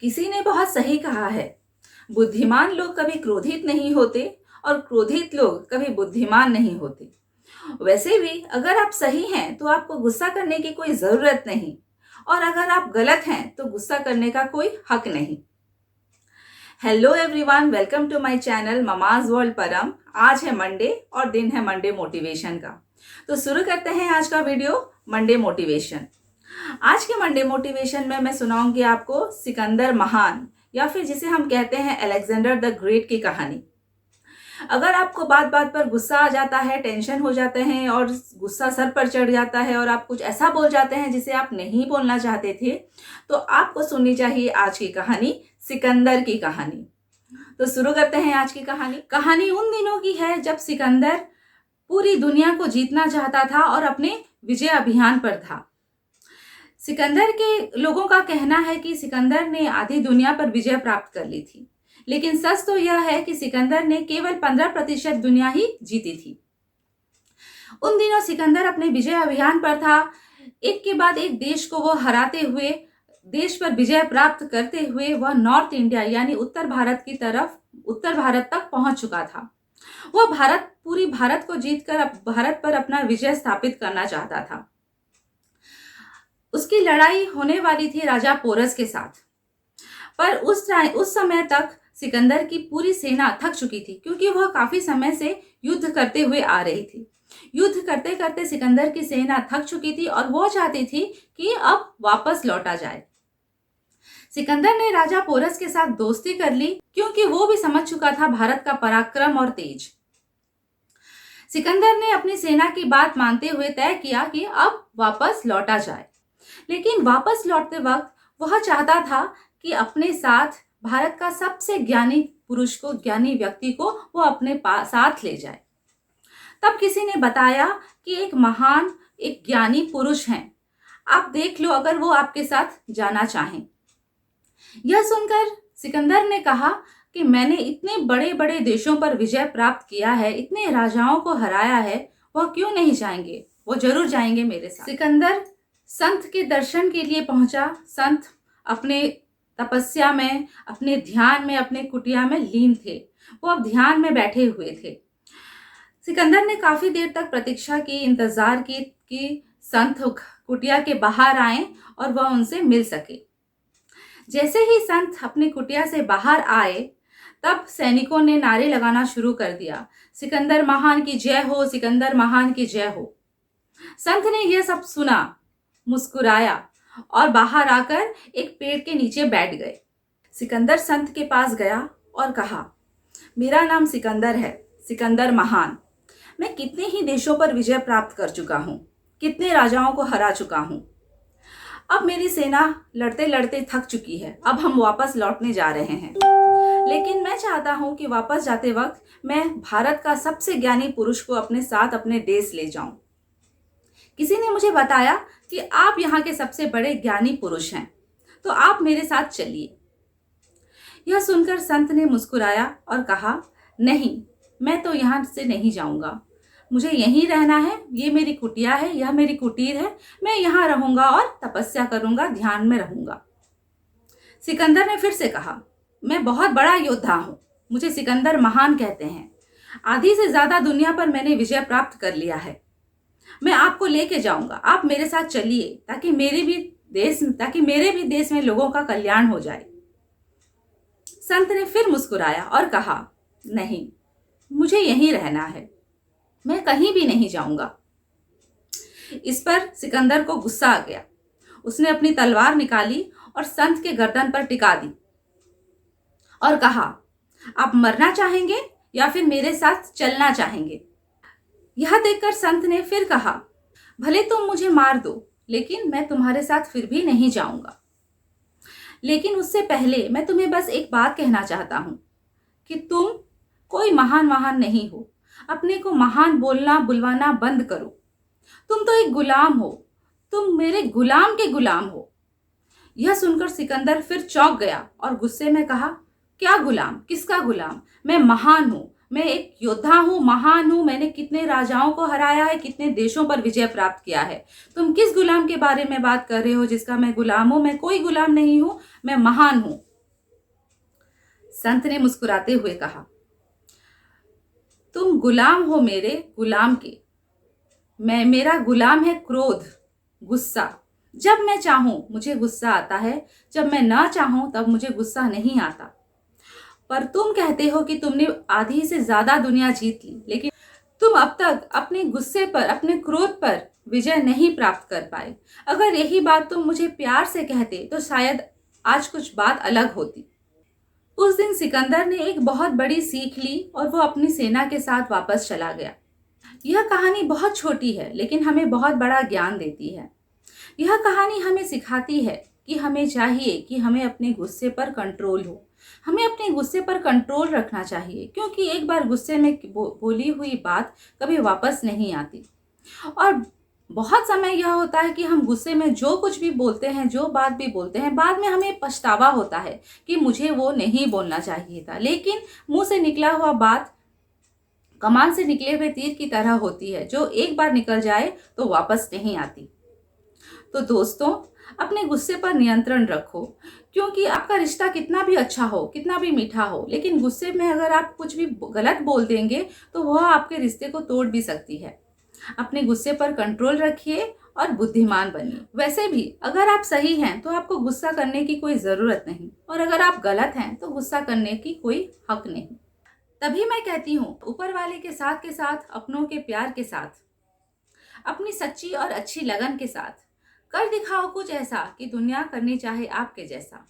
किसी ने बहुत सही कहा है, बुद्धिमान लोग कभी क्रोधित नहीं होते और क्रोधित लोग कभी बुद्धिमान नहीं होते। वैसे भी अगर आप सही हैं तो आपको गुस्सा करने की कोई ज़रूरत नहीं, और अगर आप गलत हैं तो गुस्सा करने का कोई हक नहीं। Hello everyone, welcome to my channel mama's world Param. आज है मंडे और दिन है मंडे मोटिवेशन का। तो शुरू करते हैं आज का वीडियो, मंडे मोटिवेशन। आज के मंडे मोटिवेशन में मैं सुनाऊंगी आपको सिकंदर महान, या फिर जिसे हम कहते हैं अलेक्जेंडर द ग्रेट की कहानी। अगर आपको बात बात पर गुस्सा आ जाता है, टेंशन हो जाते हैं और गुस्सा सर पर चढ़ जाता है और आप कुछ ऐसा बोल जाते हैं जिसे आप नहीं बोलना चाहते थे, तो आपको सुननी चाहिए आज की कहानी, सिकंदर की कहानी। तो शुरू करते हैं आज की कहानी। कहानी उन दिनों की है जब सिकंदर पूरी दुनिया को जीतना चाहता था और अपने विजय अभियान पर था। सिकंदर के लोगों का कहना है कि सिकंदर ने आधी दुनिया पर विजय प्राप्त कर ली थी, लेकिन सच तो यह है कि सिकंदर ने केवल 15% दुनिया ही जीती थी। उन दिनों सिकंदर अपने विजय अभियान पर था। एक के बाद एक देश को वो हराते हुए, देश पर विजय प्राप्त करते हुए वह नॉर्थ इंडिया यानी उत्तर भारत की तरफ, उत्तर भारत तक पहुंच चुका था। वह पूरी भारत को जीतकर भारत पर अपना विजय स्थापित करना चाहता था। उसकी लड़ाई होने वाली थी राजा पोरस के साथ, पर उस समय तक सिकंदर की पूरी सेना थक चुकी थी, क्योंकि वह काफी समय से युद्ध करते हुए आ रही थी। युद्ध करते करते सिकंदर की सेना थक चुकी थी और वो चाहती थी कि अब वापस लौटा जाए। सिकंदर ने राजा पोरस के साथ दोस्ती कर ली, क्योंकि वो भी समझ चुका था भारत का पराक्रम और तेज। सिकंदर ने अपनी सेना की बात मानते हुए तय किया कि अब वापस लौटा जाए, लेकिन वापस लौटते वक्त वह चाहता था कि अपने साथ भारत का सबसे ज्ञानी पुरुष को, ज्ञानी व्यक्ति को वो अपने साथ ले जाए। तब किसी ने बताया कि एक ज्ञानी पुरुष हैं, आप देख लो अगर वो आपके साथ जाना चाहें। यह सुनकर सिकंदर ने कहा कि मैंने इतने बड़े बड़े देशों पर विजय प्राप्त किया है, इतने राजाओं को हराया है, वह क्यों नहीं जाएंगे, वो जरूर जाएंगे मेरे साथ। सिकंदर संत के दर्शन के लिए पहुंचा। संत अपने तपस्या में, अपने ध्यान में, अपने कुटिया में लीन थे। वो अब ध्यान में बैठे हुए थे। सिकंदर ने काफी देर तक प्रतीक्षा की, इंतजार की कि संत कुटिया के बाहर आए और वह उनसे मिल सके। जैसे ही संत अपनी कुटिया से बाहर आए, तब सैनिकों ने नारे लगाना शुरू कर दिया, सिकंदर महान की जय हो, सिकंदर महान की जय हो। संत ने यह सब सुना, मुस्कुराया और बाहर आकर एक पेड़ के नीचे बैठ गए। सिकंदर संत के पास गया और कहा, मेरा नाम सिकंदर है, सिकंदर महान। मैं कितने ही देशों पर विजय प्राप्त कर चुका हूँ, कितने राजाओं को हरा चुका हूँ। अब मेरी सेना लड़ते लड़ते थक चुकी है, अब हम वापस लौटने जा रहे हैं, लेकिन मैं चाहता हूँ कि वापस जाते वक्त मैं भारत का सबसे ज्ञानी पुरुष को अपने साथ अपने देश ले जाऊं। किसी ने मुझे बताया कि आप यहाँ के सबसे बड़े ज्ञानी पुरुष हैं, तो आप मेरे साथ चलिए। यह सुनकर संत ने मुस्कुराया और कहा, नहीं, मैं तो यहाँ से नहीं जाऊंगा, मुझे यहीं रहना है, ये मेरी कुटिया है, यह मेरी कुटीर है, मैं यहाँ रहूंगा और तपस्या करूंगा, ध्यान में रहूंगा। सिकंदर ने फिर से कहा, मैं बहुत बड़ा योद्धा हूँ, मुझे सिकंदर महान कहते हैं, आधी से ज्यादा दुनिया पर मैंने विजय प्राप्त कर लिया है, मैं आपको लेके जाऊंगा, आप मेरे साथ चलिए, ताकि मेरे भी देश में लोगों का कल्याण हो जाए। संत ने फिर मुस्कुराया और कहा, नहीं, मुझे यहीं रहना है, मैं कहीं भी नहीं जाऊंगा। इस पर सिकंदर को गुस्सा आ गया। उसने अपनी तलवार निकाली और संत के गर्दन पर टिका दी और कहा, आप मरना चाहेंगे या फिर मेरे साथ चलना चाहेंगे? यह देखकर संत ने फिर कहा, भले तुम मुझे मार दो, लेकिन मैं तुम्हारे साथ फिर भी नहीं जाऊंगा। लेकिन उससे पहले मैं तुम्हें बस एक बात कहना चाहता हूं कि तुम कोई महान नहीं हो, अपने को महान बोलना बुलवाना बंद करो। तुम तो एक गुलाम हो, तुम मेरे गुलाम के गुलाम हो। यह सुनकर सिकंदर फिर चौंक गया और गुस्से में कहा, क्या गुलाम, किसका गुलाम? मैं महान हूँ, मैं एक योद्धा हूँ, महान हूँ, मैंने कितने राजाओं को हराया है, कितने देशों पर विजय प्राप्त किया है। तुम किस गुलाम के बारे में बात कर रहे हो जिसका मैं गुलाम हूँ? मैं कोई गुलाम नहीं हूँ, मैं महान हूँ। संत ने मुस्कुराते हुए कहा, तुम गुलाम हो मेरे गुलाम के। मेरा गुलाम है क्रोध, गुस्सा। जब मैं चाहूं मुझे गुस्सा आता है, जब मैं ना चाहूं तब मुझे गुस्सा नहीं आता। पर तुम कहते हो कि तुमने आधी से ज्यादा दुनिया जीत ली, लेकिन तुम अब तक अपने गुस्से पर, अपने क्रोध पर विजय नहीं प्राप्त कर पाए। अगर यही बात तुम मुझे प्यार से कहते तो शायद आज कुछ बात अलग होती। उस दिन सिकंदर ने एक बहुत बड़ी सीख ली और वो अपनी सेना के साथ वापस चला गया। यह कहानी बहुत छोटी है लेकिन हमें बहुत बड़ा ज्ञान देती है। यह कहानी हमें सिखाती है कि हमें चाहिए कि हमें अपने गुस्से पर कंट्रोल हो। हमें अपने गुस्से पर कंट्रोल रखना चाहिए, क्योंकि एक बार गुस्से में बोली हुई बात कभी वापस नहीं आती। और बहुत समय यह होता है कि हम गुस्से में जो कुछ भी बोलते हैं, जो बात भी बोलते हैं, बाद में हमें पछतावा होता है कि मुझे वो नहीं बोलना चाहिए था। लेकिन मुंह से निकला हुआ बात कमान से निकले हुए तीर की तरह होती है, जो एक बार निकल जाए तो वापस नहीं आती। तो दोस्तों, अपने गुस्से पर नियंत्रण रखो, क्योंकि आपका रिश्ता कितना भी अच्छा हो, कितना भी मीठा हो, लेकिन गुस्से में अगर आप कुछ भी गलत बोल देंगे तो वह आपके रिश्ते को तोड़ भी सकती है। अपने गुस्से पर कंट्रोल रखिए और बुद्धिमान बनिए। वैसे भी अगर आप सही हैं तो आपको गुस्सा करने की कोई जरूरत नहीं, और अगर आप गलत हैं तो गुस्सा करने की कोई हक नहीं। तभी मैं कहती हूँ, ऊपर वाले के साथ अपनों के प्यार के साथ, अपनी सच्ची और अच्छी लगन के साथ कर दिखाओ कुछ ऐसा कि दुनिया करनी चाहे आपके जैसा।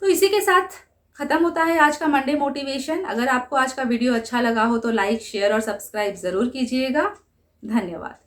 तो इसी के साथ खत्म होता है आज का मंडे मोटिवेशन। अगर आपको आज का वीडियो अच्छा लगा हो तो लाइक, शेयर और सब्सक्राइब जरूर कीजिएगा। धन्यवाद।